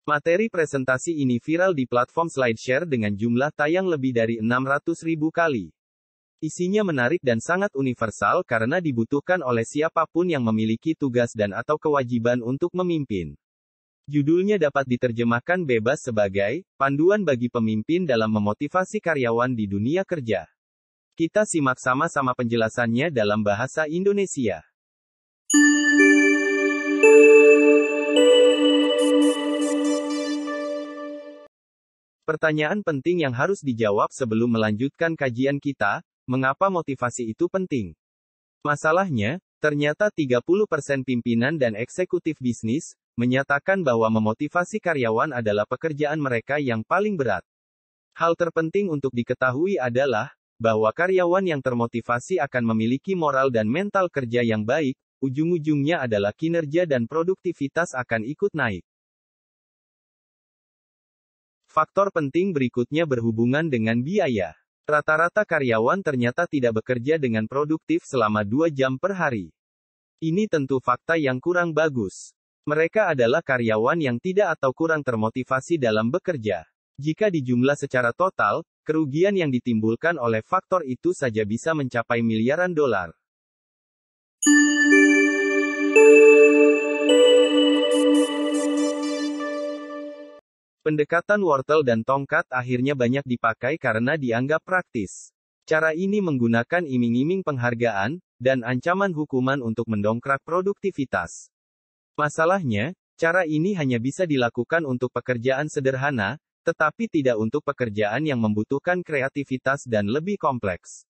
Materi presentasi ini viral di platform SlideShare dengan jumlah tayang lebih dari 600.000 kali. Isinya menarik dan sangat universal karena dibutuhkan oleh siapapun yang memiliki tugas dan/atau kewajiban untuk memimpin. Judulnya dapat diterjemahkan bebas sebagai panduan bagi pemimpin dalam memotivasi karyawan di dunia kerja. Kita simak sama-sama penjelasannya dalam bahasa Indonesia. Pertanyaan penting yang harus dijawab sebelum melanjutkan kajian kita, mengapa motivasi itu penting? Masalahnya, ternyata 30% pimpinan dan eksekutif bisnis menyatakan bahwa memotivasi karyawan adalah pekerjaan mereka yang paling berat. Hal terpenting untuk diketahui adalah bahwa karyawan yang termotivasi akan memiliki moral dan mental kerja yang baik, ujung-ujungnya adalah kinerja dan produktivitas akan ikut naik. Faktor penting berikutnya berhubungan dengan biaya. Rata-rata karyawan ternyata tidak bekerja dengan produktif selama 2 jam per hari. Ini tentu fakta yang kurang bagus. Mereka adalah karyawan yang tidak atau kurang termotivasi dalam bekerja. Jika dijumlah secara total, kerugian yang ditimbulkan oleh faktor itu saja bisa mencapai miliaran dolar. Pendekatan wortel dan tongkat akhirnya banyak dipakai karena dianggap praktis. Cara ini menggunakan iming-iming penghargaan dan ancaman hukuman untuk mendongkrak produktivitas. Masalahnya, cara ini hanya bisa dilakukan untuk pekerjaan sederhana, tetapi tidak untuk pekerjaan yang membutuhkan kreativitas dan lebih kompleks.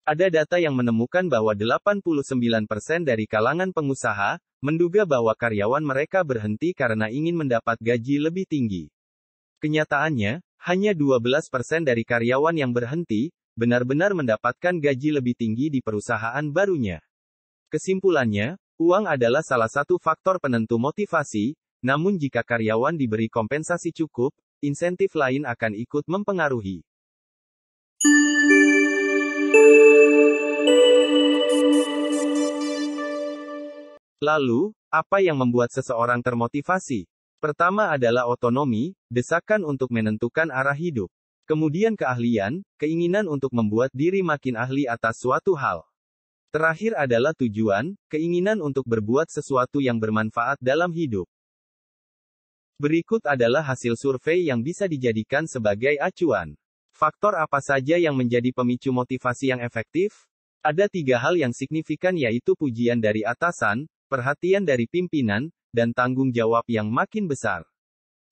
Ada data yang menemukan bahwa 89% dari kalangan pengusaha menduga bahwa karyawan mereka berhenti karena ingin mendapat gaji lebih tinggi. Kenyataannya, hanya 12% dari karyawan yang berhenti benar-benar mendapatkan gaji lebih tinggi di perusahaan barunya. Kesimpulannya, uang adalah salah satu faktor penentu motivasi, namun jika karyawan diberi kompensasi cukup, insentif lain akan ikut mempengaruhi. Lalu, apa yang membuat seseorang termotivasi? Pertama adalah otonomi, desakan untuk menentukan arah hidup. Kemudian keahlian, keinginan untuk membuat diri makin ahli atas suatu hal. Terakhir adalah tujuan, keinginan untuk berbuat sesuatu yang bermanfaat dalam hidup. Berikut adalah hasil survei yang bisa dijadikan sebagai acuan. Faktor apa saja yang menjadi pemicu motivasi yang efektif? Ada 3 hal yang signifikan yaitu pujian dari atasan, perhatian dari pimpinan, dan tanggung jawab yang makin besar.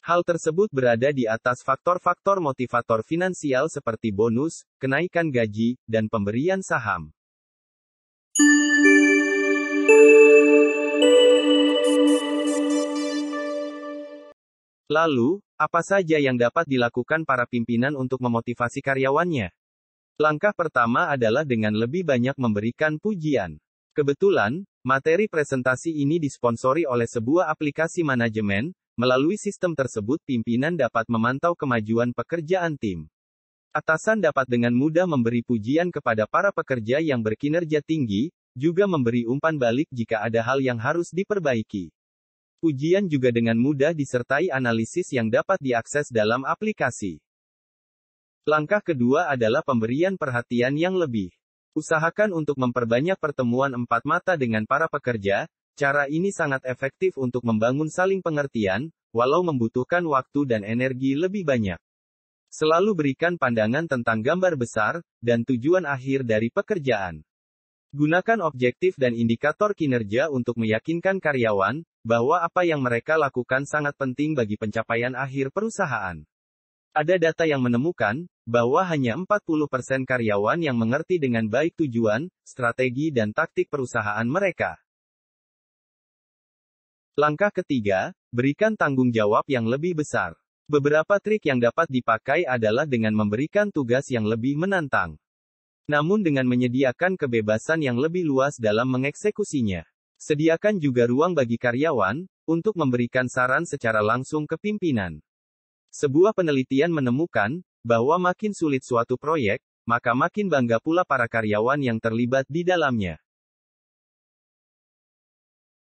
Hal tersebut berada di atas faktor-faktor motivator finansial seperti bonus, kenaikan gaji, dan pemberian saham. Lalu, apa saja yang dapat dilakukan para pimpinan untuk memotivasi karyawannya? Langkah pertama adalah dengan lebih banyak memberikan pujian. Kebetulan, materi presentasi ini disponsori oleh sebuah aplikasi manajemen. Melalui sistem tersebut pimpinan dapat memantau kemajuan pekerjaan tim. Atasan dapat dengan mudah memberi pujian kepada para pekerja yang berkinerja tinggi, juga memberi umpan balik jika ada hal yang harus diperbaiki. Pujian juga dengan mudah disertai analisis yang dapat diakses dalam aplikasi. Langkah kedua adalah pemberian perhatian yang lebih. Usahakan untuk memperbanyak pertemuan 4 mata dengan para pekerja. Cara ini sangat efektif untuk membangun saling pengertian, walau membutuhkan waktu dan energi lebih banyak. Selalu berikan pandangan tentang gambar besar dan tujuan akhir dari pekerjaan. Gunakan objektif dan indikator kinerja untuk meyakinkan karyawan bahwa apa yang mereka lakukan sangat penting bagi pencapaian akhir perusahaan. Ada data yang menemukan bahwa hanya 40% karyawan yang mengerti dengan baik tujuan, strategi dan taktik perusahaan mereka. Langkah ketiga, berikan tanggung jawab yang lebih besar. Beberapa trik yang dapat dipakai adalah dengan memberikan tugas yang lebih menantang. Namun dengan menyediakan kebebasan yang lebih luas dalam mengeksekusinya. Sediakan juga ruang bagi karyawan untuk memberikan saran secara langsung ke pimpinan. Sebuah penelitian menemukan bahwa makin sulit suatu proyek, maka makin bangga pula para karyawan yang terlibat di dalamnya.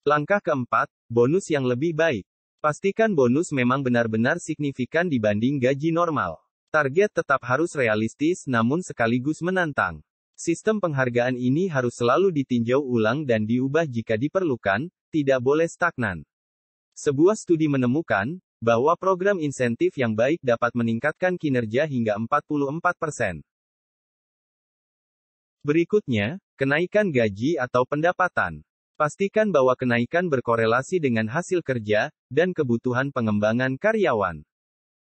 Langkah keempat, bonus yang lebih baik. Pastikan bonus memang benar-benar signifikan dibanding gaji normal. Target tetap harus realistis namun sekaligus menantang. Sistem penghargaan ini harus selalu ditinjau ulang dan diubah jika diperlukan, tidak boleh stagnan. Sebuah studi menemukan bahwa program insentif yang baik dapat meningkatkan kinerja hingga 44%. Berikutnya, kenaikan gaji atau pendapatan. Pastikan bahwa kenaikan berkorelasi dengan hasil kerja dan kebutuhan pengembangan karyawan.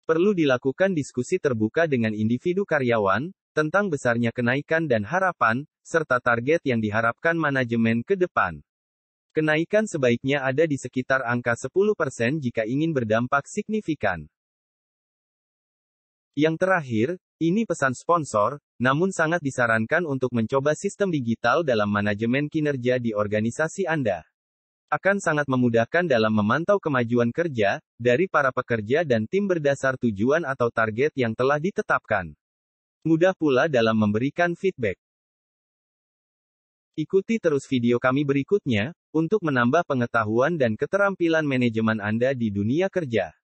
Perlu dilakukan diskusi terbuka dengan individu karyawan tentang besarnya kenaikan dan harapan, serta target yang diharapkan manajemen ke depan. Kenaikan sebaiknya ada di sekitar angka 10% jika ingin berdampak signifikan. Yang terakhir, ini pesan sponsor, namun sangat disarankan untuk mencoba sistem digital dalam manajemen kinerja di organisasi Anda. Akan sangat memudahkan dalam memantau kemajuan kerja dari para pekerja dan tim berdasar tujuan atau target yang telah ditetapkan. Mudah pula dalam memberikan feedback. Ikuti terus video kami berikutnya untuk menambah pengetahuan dan keterampilan manajemen Anda di dunia kerja.